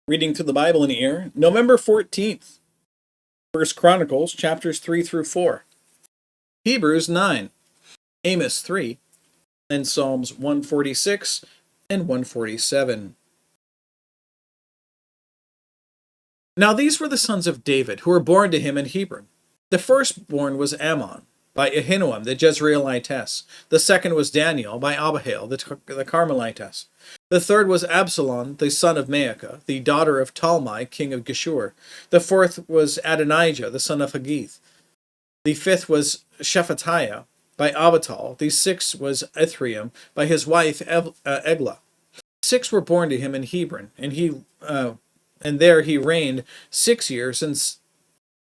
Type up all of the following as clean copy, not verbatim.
Reading through the Bible in a year, November 14th, 1 Chronicles, chapters 3 through 4, Hebrews 9, Amos 3, and Psalms 146 and 147. Now these were the sons of David, who were born to him in Hebron. The firstborn was Ammon, by Ahinoam the Jezreelitess. The second was Daniel, by Abihail the Carmelitess. The third was Absalom, the son of Maacah, the daughter of Talmai, king of Geshur. The fourth was Adonijah, the son of Haggith. The fifth was Shephatiah, by Abital. The sixth was Ithream, by his wife Eglah. 6 were born to him in Hebron, and there he reigned 6 years and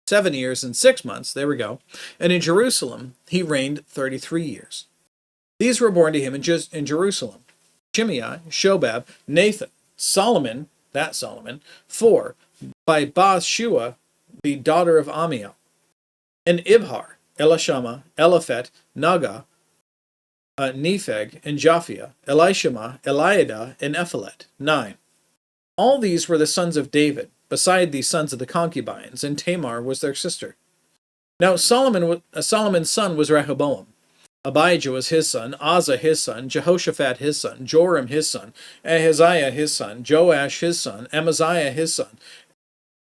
7 years and 6 months. There we go. And in Jerusalem he reigned 33 years. These were born to him in Jerusalem: Shimei, Shobab, Nathan, Solomon, 4, by Bathshua, the daughter of Amiel, and Ibhar, Elishama, Eliphet, Naga, Nepheg, and Japhia, Elishama, Eliada, and Ephelet, 9. All these were the sons of David, beside the sons of the concubines, and Tamar was their sister. Now Solomon's son was Rehoboam. Abijah was his son, Asa his son, Jehoshaphat his son, Joram his son, Ahaziah his son, Joash his son, Amaziah his son,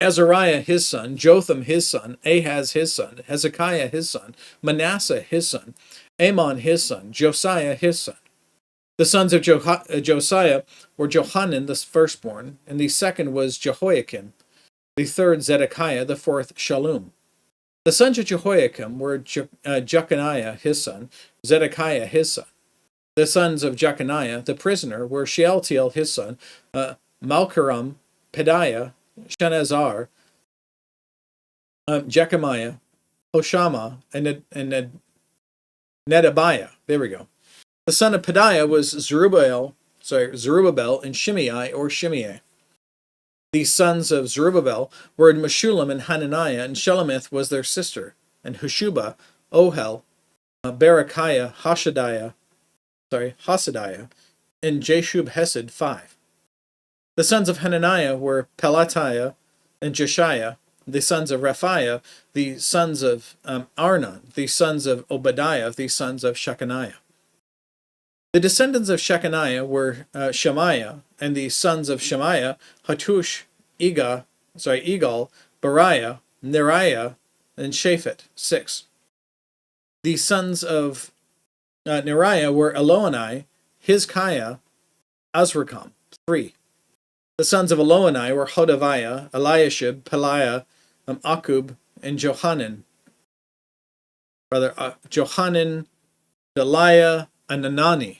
Azariah his son, Jotham his son, Ahaz his son, Hezekiah his son, Manasseh his son, Amon his son, Josiah his son. The sons of Josiah were Johanan the firstborn, and the second was Jehoiakim, the third Zedekiah, the fourth Shallum. The sons of Jehoiakim were Jeconiah his son, Zedekiah his son. The sons of Jeconiah the prisoner were Shealtiel his son, Malchiram, Pedaiah, Shenazar, Jechemiah, Hoshama, and Nedabiah. There we go. The son of Pedaiah was Zerubbabel, and Shimei. The sons of Zerubbabel were Meshullam and Hananiah, and Shelomith was their sister, and Hushuba, Ohel, Berechiah, Hasadiah, and Jashub Hesed, 5. The sons of Hananiah were Pelatiah and Jeshiah. The sons of Rephaiah, the sons of Arnon, the sons of Obadiah, the sons of Shechaniah. The descendants of Shechaniah were Shemaiah, and the sons of Shemaiah, Hattush, Egal, Bariah, Neriah, and Shaphat, 6. The sons of Neriah were Eloni, Hizkiah, Azrikam, 3. The sons of Eloni were Hodaviah, Eliashib, Peliah, Akub, and Johanan, Deliah, and Anani,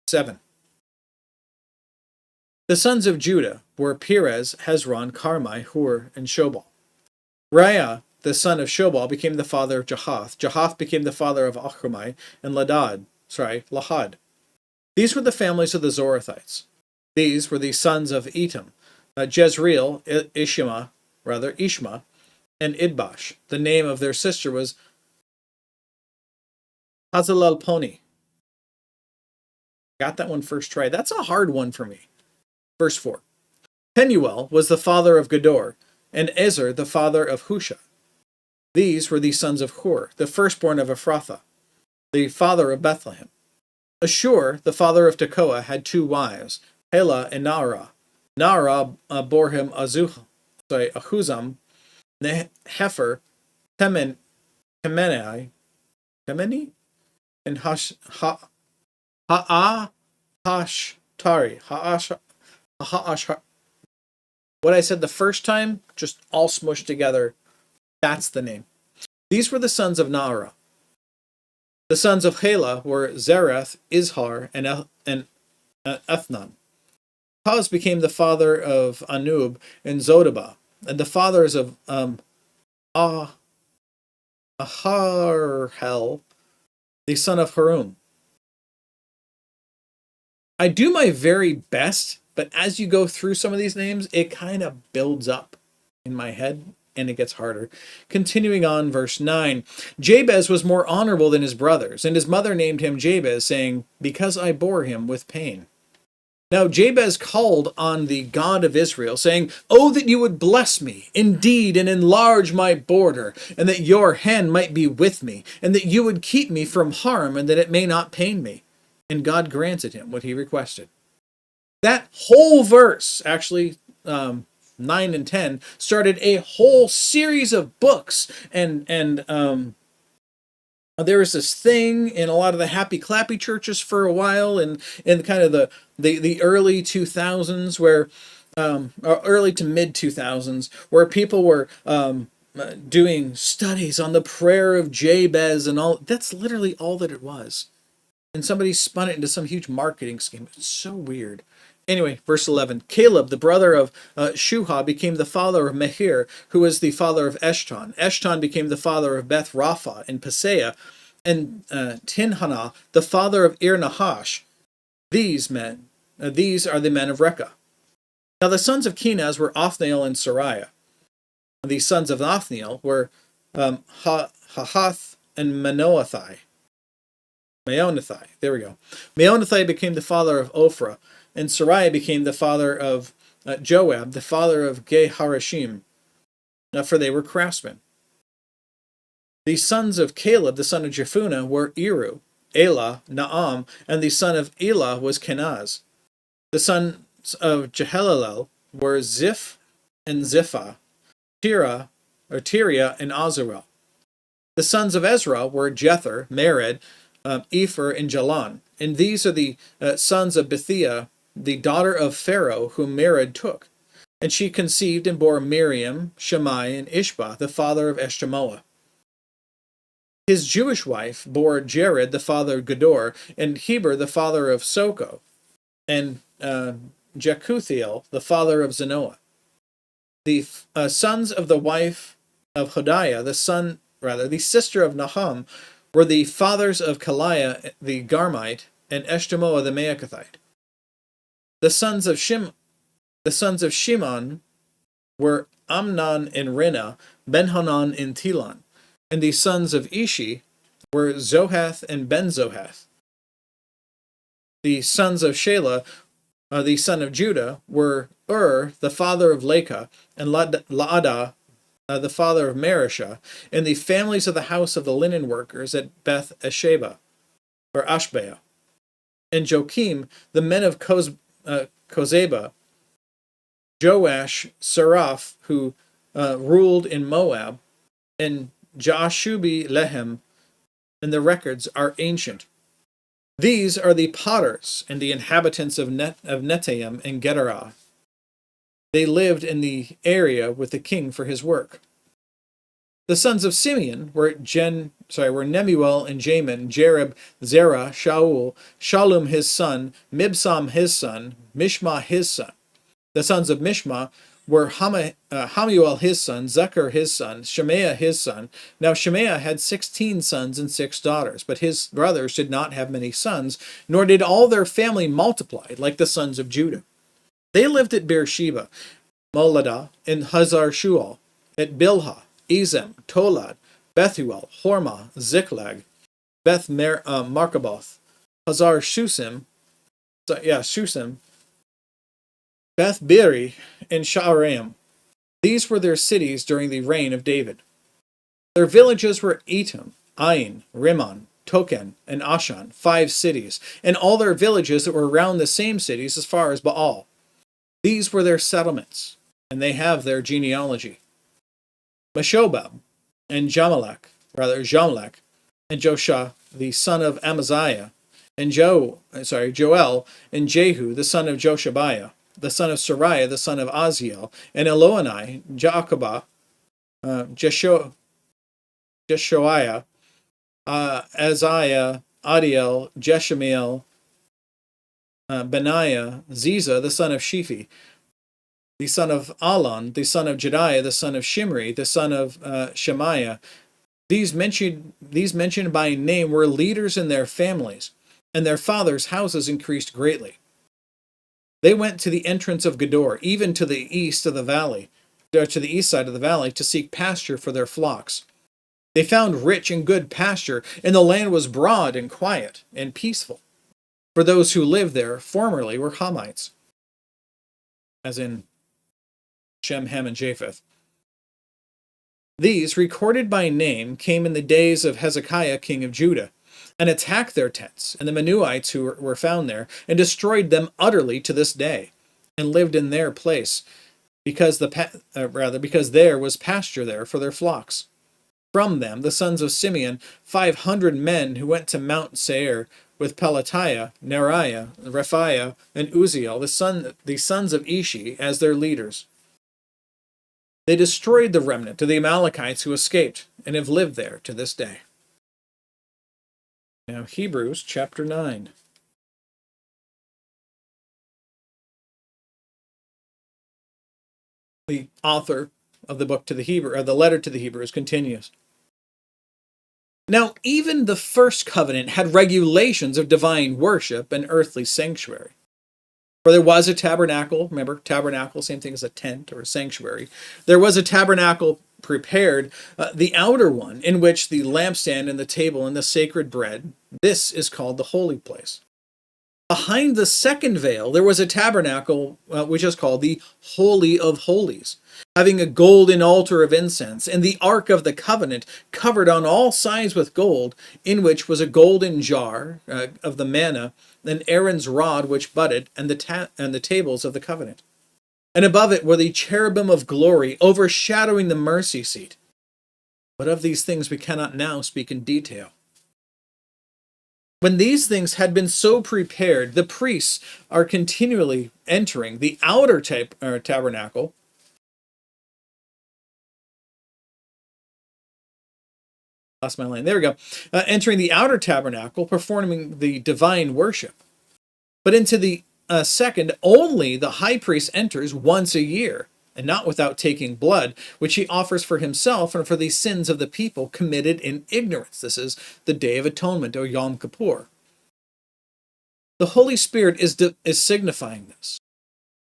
7. The sons of Judah were Perez, Hezron, Carmi, Hur, and Shobal. Raiah, the son of Shobal, became the father of Jahath. Jahath became the father of Achumai and Lahad. These were the families of the Zorathites. These were the sons of Etam, Jezreel, Ishma, and Idbash. The name of their sister was Hazelelponi. Got that one first try. That's a hard one for me. Verse 4. Penuel was the father of Gedor, and Ezer the father of Husha. These were the sons of Hur, the firstborn of Ephrathah, the father of Bethlehem. Ashur, the father of Tekoa, had 2 wives, Helah and Naarah. Naarah bore him Ahuzam, Nehefer, Temeni, and Ha'ashtari. What I said the first time, just all smushed together. That's the name. These were the sons of Naarah. The sons of Helah were Zereth, Izhar, and Ethnan. Koz became the father of Anub and Zodabah, and the fathers of Aharhel, the son of Harum. I do my very best, but as you go through some of these names, it kind of builds up in my head, and it gets harder. Continuing on, verse 9. Jabez was more honorable than his brothers, and his mother named him Jabez, saying, because I bore him with pain. Now Jabez called on the God of Israel, saying, "Oh, that you would bless me indeed, and enlarge my border, and that your hand might be with me, and that you would keep me from harm, and that it may not pain me." And God granted him what he requested. That whole verse, actually, 9 and 10, started a whole series of books, and there was this thing in a lot of the happy clappy churches for a while, in kind of the early 2000s, where or early to mid 2000s, where people were doing studies on the prayer of Jabez and all. That's literally all that it was, and somebody spun it into some huge marketing scheme. It's so weird. Anyway, verse 11. Caleb, the brother of Shuha, became the father of Mehir, who was the father of Eshton. Eshton became the father of Beth Rapha in Paseah, and Tinhana, the father of Ir-Nahash. These are the men of Rekah. Now the sons of Kenaz were Othniel and Sariah. The sons of Othniel were Hahath and Meonothai. There we go. Meonothai became the father of Ophrah, and Sariah became the father of Joab, the father of Geharashim, for they were craftsmen. The sons of Caleb, the son of Jephunneh, were Eru, Elah, Naam, and the son of Elah was Kenaz. The sons of Jehalelel were Ziph and Ziphah, Tiria and Azarel. The sons of Ezra were Jether, Mered, Epher, and Jalan. And these are the sons of Bethiah, the daughter of Pharaoh, whom Mered took. And she conceived and bore Miriam, Shammai, and Ishbah, the father of Eshtemoa. His Jewish wife bore Jared, the father of Gedor, and Heber, the father of Soko, and Jekuthiel, the father of Zanoah. The sons of the wife of Hodiah, the sister of Nahum, were the fathers of Kaliah the Garmite, and Eshtemoa the Maacathite. The sons of Shimon were Amnon and Rina, Benhanan and Tilon. And the sons of Ishi were Zohath and Ben-Zohath. The sons of Shelah, the son of Judah, were the father of Lekah, and Laadah, the father of Marishah, and the families of the house of the linen workers at Beth Ashbea, or Ashbea. And Joachim, the men of Kozeba, Joash, Saraph, who ruled in Moab, and Jashubi Lehem, and the records are ancient. These are the potters and the inhabitants of Netaim and Gederah. They lived in the area with the king for his work. The sons of Simeon were Nemuel and Jamin, Jereb, Zerah, Shaul, Shalom his son, Mibsam his son, Mishma his son. The sons of Mishma were Hamuel his son, Zechar his son, Shemaiah his son. Now Shemaiah had 16 sons and 6 daughters, but his brothers did not have many sons, nor did all their family multiply like the sons of Judah. They lived at Beersheba, Moladah, and Hazar Shual, at Bilhah, Ezem, Tolad, Bethuel, Hormah, Ziklag, Beth Markaboth, Hazar Shusim, Beth Biri, and Sha'araim. These were their cities during the reign of David. Their villages were Etam, Ain, Rimmon, Token, and Ashan, 5 cities, and all their villages that were around the same cities as far as Baal. These were their settlements, and they have their genealogy. Meshobab, and Jamlech, and Joshua, the son of Amaziah, and Joel, and Jehu, the son of Joshabiah, the son of Sariah, the son of Aziel, and Elonai, Jaakobah, Jeshoiah, Aziah, Adiel, Jeshamiel, Benaiah, Ziza, the son of Shiphi, the son of Alon, the son of Jediah, the son of Shimri, the son of Shemaiah. These mentioned by name were leaders in their families, and their fathers' houses increased greatly. They went to the entrance of Gedor, even to the east of the valley, to the east side of the valley, to seek pasture for their flocks. They found rich and good pasture, and the land was broad and quiet and peaceful. for those who lived there formerly were Hamites, as in Shem, Ham, and Japheth. These, recorded by name, came in the days of Hezekiah, king of Judah, and attacked their tents, and the Menuhites who were found there, and destroyed them utterly to this day, and lived in their place, because there was pasture there for their flocks. From them, the sons of Simeon, 500 men who went to Mount Seir, with Pelatiah, Neriah, Rephaiah, and Uzziel, the sons of Ishi, as their leaders. They destroyed the remnant of the Amalekites who escaped, and have lived there to this day. Now, Hebrews chapter 9. The author of the letter to the Hebrews continues. Now, even the first covenant had regulations of divine worship and earthly sanctuary. For there was a tabernacle, remember, tabernacle, same thing as a tent or a sanctuary. There was a tabernacle prepared, the outer one, in which the lampstand and the table and the sacred bread, this is called the holy place. Behind the second veil, there was a tabernacle, which is called the Holy of Holies, having a golden altar of incense, and the Ark of the Covenant covered on all sides with gold, in which was a golden jar of the manna, and Aaron's rod which budded, and the tables of the covenant. And above it were the cherubim of glory, overshadowing the mercy seat. But of these things we cannot now speak in detail. When these things had been so prepared, the priests are continually entering the outer tabernacle, lost my line. There we go. Entering the outer tabernacle, performing the divine worship. But into the second, only the high priest enters once a year, and not without taking blood, which he offers for himself and for the sins of the people committed in ignorance. This is the Day of Atonement, or Yom Kippur. The Holy Spirit is signifying this,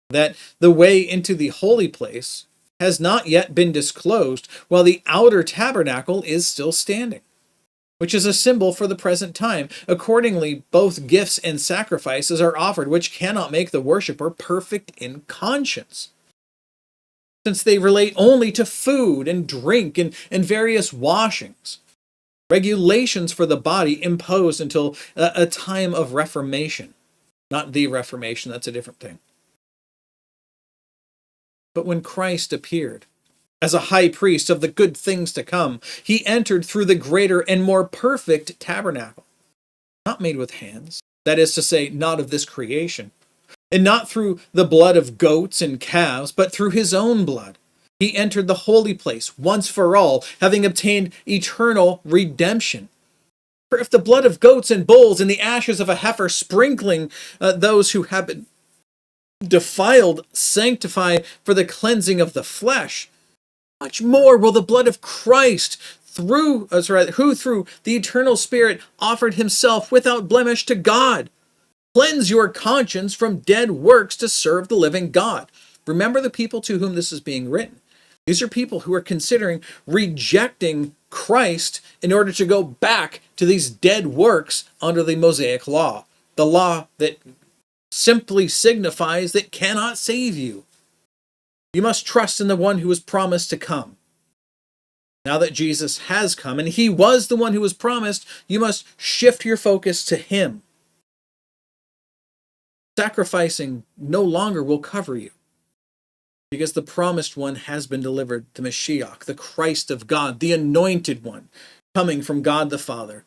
that the way into the holy place has not yet been disclosed, while the outer tabernacle is still standing, which is a symbol for the present time. Accordingly, both gifts and sacrifices are offered, which cannot make the worshiper perfect in conscience, since they relate only to food and drink and various washings. Regulations for the body imposed until a time of Reformation. Not the Reformation, that's a different thing. But when Christ appeared as a high priest of the good things to come, he entered through the greater and more perfect tabernacle, not made with hands, that is to say, not of this creation, and not through the blood of goats and calves, but through his own blood. He entered the holy place once for all, having obtained eternal redemption. For if the blood of goats and bulls and the ashes of a heifer sprinkling those who have been defiled sanctify for the cleansing of the flesh, much more will the blood of Christ, who through the eternal Spirit offered himself without blemish to God, cleanse your conscience from dead works to serve the living God. Remember the people to whom this is being written. These are people who are considering rejecting Christ in order to go back to these dead works under the Mosaic law, the law that simply signifies that cannot save you. You must trust in the one who was promised to come. Now that Jesus has come, and he was the one who was promised, you must shift your focus to him. Sacrificing no longer will cover you, because the promised one has been delivered, the Mashiach, the Christ of God, the anointed one, coming from God the Father.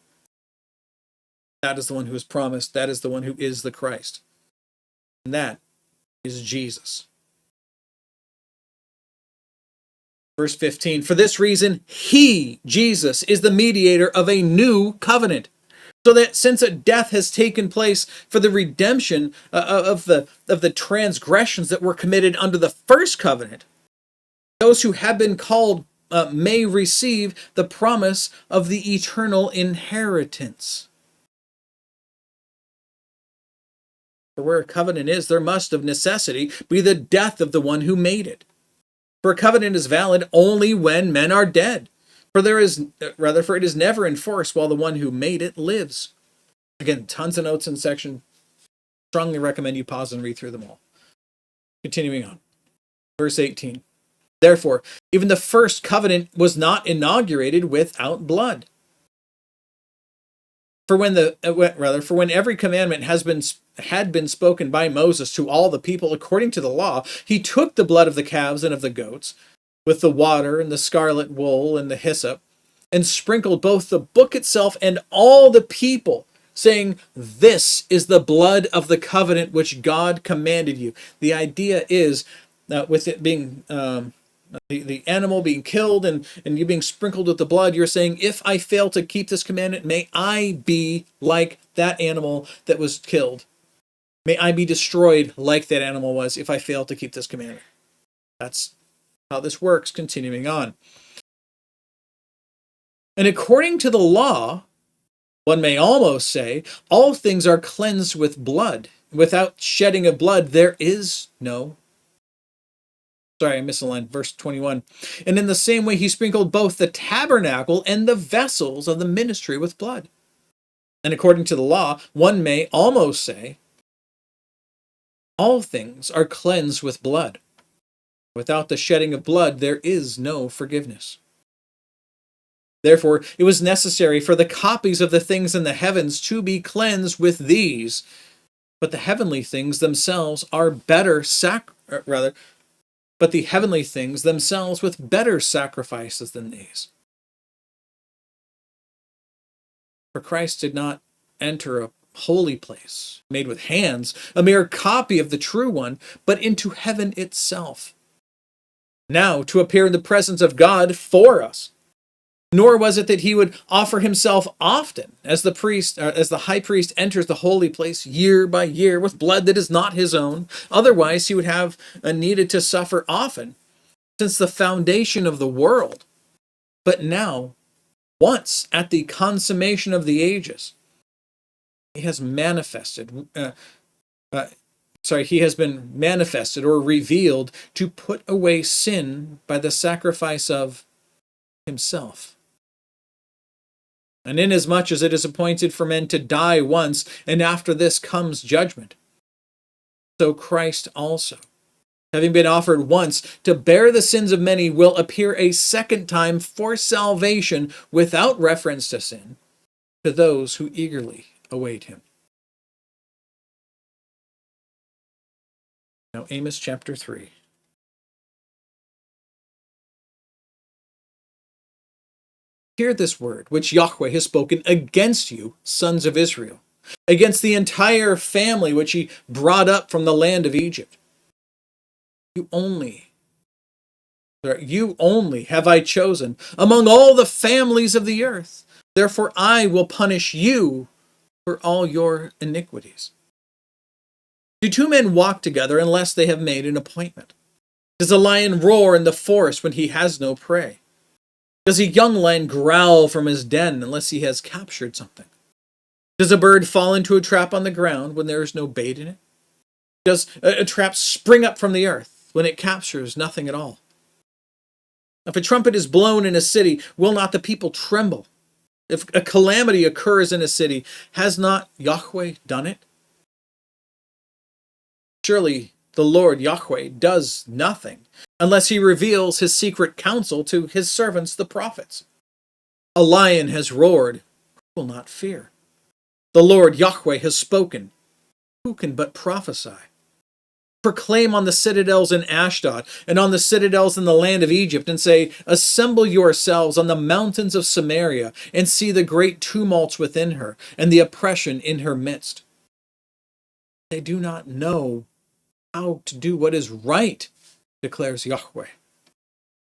That is the one who is promised. That is the one who is the Christ. And that is Jesus. Verse 15, for this reason, he, Jesus, is the mediator of a new covenant, so that since a death has taken place for the redemption of the transgressions that were committed under the first covenant, those who have been called may receive the promise of the eternal inheritance. For where a covenant is, there must of necessity be the death of the one who made it. For a covenant is valid only when men are dead. For it is never enforced while the one who made it lives. Again, tons of notes in section Strongly recommend you pause and read through them all. Continuing on. Verse 18. Therefore, even the first covenant was not inaugurated without blood. For when every commandment had been spoken by Moses to all the people according to the law, he took the blood of the calves and of the goats, with the water and the scarlet wool and the hyssop, and sprinkled both the book itself and all the people, saying, "This is the blood of the covenant which God commanded you." The idea is with it being the animal being killed and you being sprinkled with the blood, you're saying, if I fail to keep this commandment, may I be like that animal that was killed. May I be destroyed like that animal was if I fail to keep this commandment. That's how this works. Continuing on. And according to the law, one may almost say, all things are cleansed with blood. Without shedding of blood, there is no. Sorry, I missed a line. Verse 21. And in the same way, he sprinkled both the tabernacle and the vessels of the ministry with blood. And according to the law, one may almost say, all things are cleansed with blood. Without the shedding of blood, there is no forgiveness. Therefore, it was necessary for the copies of the things in the heavens to be cleansed with these. But the heavenly things themselves are but the heavenly things themselves with better sacrifices than these. For Christ did not enter a holy place made with hands, a mere copy of the true one, but into heaven itself. Now to appear in the presence of God for us. Nor was it that he would offer himself often, as the high priest enters the holy place year by year with blood that is not his own. Otherwise, he would have needed to suffer often since the foundation of the world. But now, once at the consummation of the ages, he has manifested. He has been manifested or revealed to put away sin by the sacrifice of himself. And inasmuch as it is appointed for men to die once, and after this comes judgment, so Christ also, having been offered once to bear the sins of many, will appear a second time for salvation without reference to sin to those who eagerly await him. Now, Amos chapter 3. Hear this word, which Yahweh has spoken against you, sons of Israel, against the entire family which he brought up from the land of Egypt. You only have I chosen among all the families of the earth. Therefore I will punish you for all your iniquities. Do two men walk together unless they have made an appointment? Does a lion roar in the forest when he has no prey? Does a young lion growl from his den unless he has captured something? Does a bird fall into a trap on the ground when there is no bait in it? Does a trap spring up from the earth when it captures nothing at all? If a trumpet is blown in a city, will not the people tremble? If a calamity occurs in a city, has not Yahweh done it? Surely the Lord Yahweh does nothing unless he reveals his secret counsel to his servants, the prophets. A lion has roared, who will not fear? The Lord Yahweh has spoken, who can but prophesy? Proclaim on the citadels in Ashdod and on the citadels in the land of Egypt, and say, assemble yourselves on the mountains of Samaria, and see the great tumults within her, and the oppression in her midst. They do not know how to do what is right, declares Yahweh.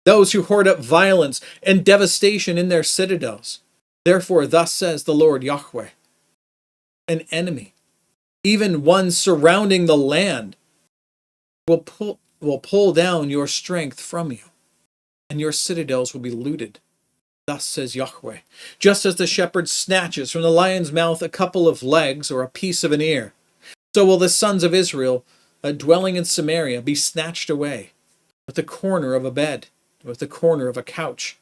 Those who hoard up violence and devastation in their citadels. Therefore, thus says the Lord Yahweh, an enemy, even one surrounding the land, will pull down your strength from you, and your citadels will be looted. Thus says Yahweh, just as the shepherd snatches from the lion's mouth a couple of legs or a piece of an ear, so will the sons of Israel, dwelling in Samaria, be snatched away with the corner of a bed, with the corner of a couch.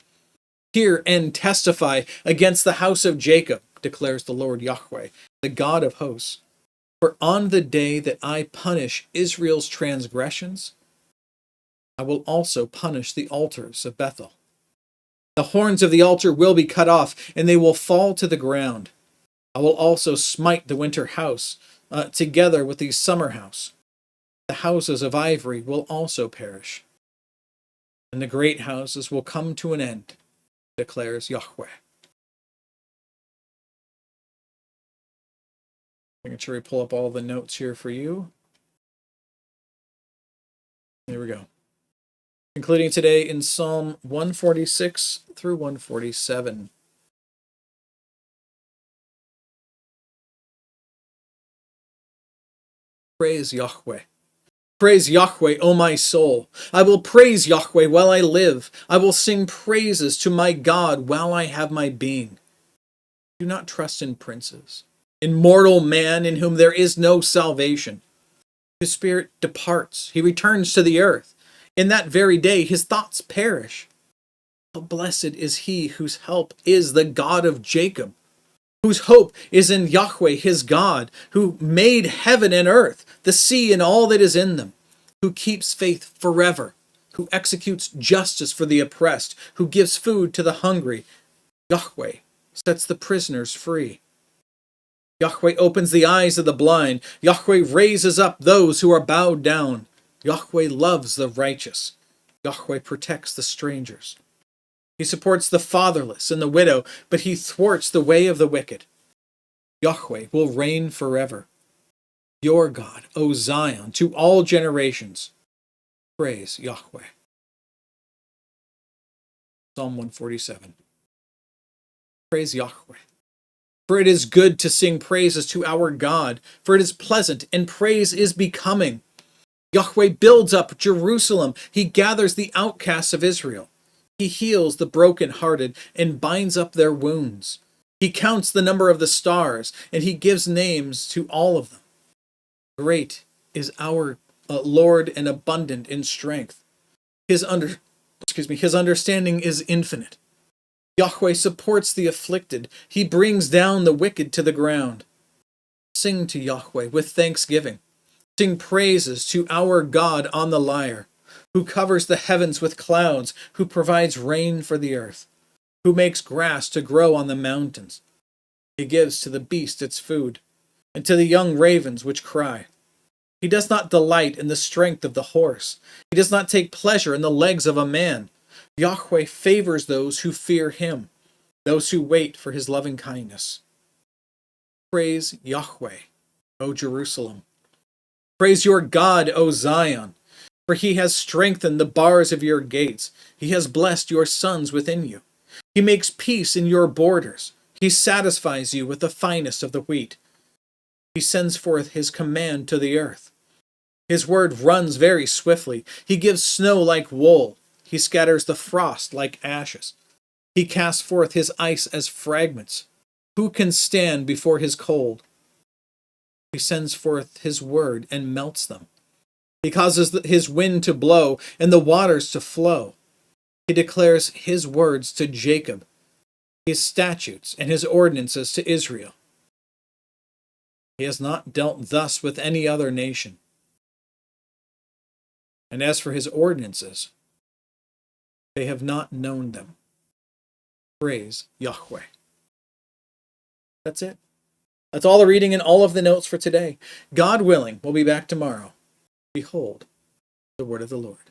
Hear and testify against the house of Jacob, declares the Lord Yahweh, the God of hosts. For on the day that I punish Israel's transgressions, I will also punish the altars of Bethel. The horns of the altar will be cut off, and they will fall to the ground. I will also smite the winter house together with the summer house. The houses of ivory will also perish, and the great houses will come to an end, declares Yahweh. Making sure we pull up all the notes here for you. There we go. Including today in Psalm 146 through 147. Praise Yahweh. Praise Yahweh, O my soul. I will praise Yahweh while I live. I will sing praises to my God while I have my being. Do not trust in princes, in mortal man in whom there is no salvation. His spirit departs. He returns to the earth. In that very day his thoughts perish. How blessed is he whose help is the God of Jacob, whose hope is in Yahweh his God, who made heaven and earth, the sea and all that is in them, who keeps faith forever, who executes justice for the oppressed, who gives food to the hungry. Yahweh sets the prisoners free. Yahweh opens the eyes of the blind. Yahweh raises up those who are bowed down. Yahweh loves the righteous. Yahweh protects the strangers. He supports the fatherless and the widow, but he thwarts the way of the wicked. Yahweh will reign forever. Your God, O Zion, to all generations. Praise Yahweh. Psalm 147. Praise Yahweh. For it is good to sing praises to our God, for it is pleasant, and praise is becoming. Yahweh builds up Jerusalem. He gathers the outcasts of Israel. He heals the brokenhearted and binds up their wounds. He counts the number of the stars, and he gives names to all of them. Great is our Lord and abundant in strength. His understanding is infinite. Yahweh supports the afflicted. He brings down the wicked to the ground. Sing to Yahweh with thanksgiving. Sing praises to our God on the lyre, who covers the heavens with clouds, who provides rain for the earth, who makes grass to grow on the mountains. He gives to the beast its food, and to the young ravens which cry. He does not delight in the strength of the horse. He does not take pleasure in the legs of a man. Yahweh favors those who fear him, those who wait for his loving kindness. Praise Yahweh, O Jerusalem. Praise your God, O Zion, for he has strengthened the bars of your gates. He has blessed your sons within you. He makes peace in your borders. He satisfies you with the finest of the wheat. He sends forth his command to the earth. His word runs very swiftly. He gives snow like wool. He scatters the frost like ashes. He casts forth his ice as fragments. Who can stand before his cold? He sends forth his word and melts them. He causes his wind to blow and the waters to flow. He declares his words to Jacob, his statutes and his ordinances to Israel. He has not dealt thus with any other nation. And as for his ordinances, they have not known them. Praise Yahweh. That's it. That's all the reading and all of the notes for today. God willing, we'll be back tomorrow. Behold, the word of the Lord.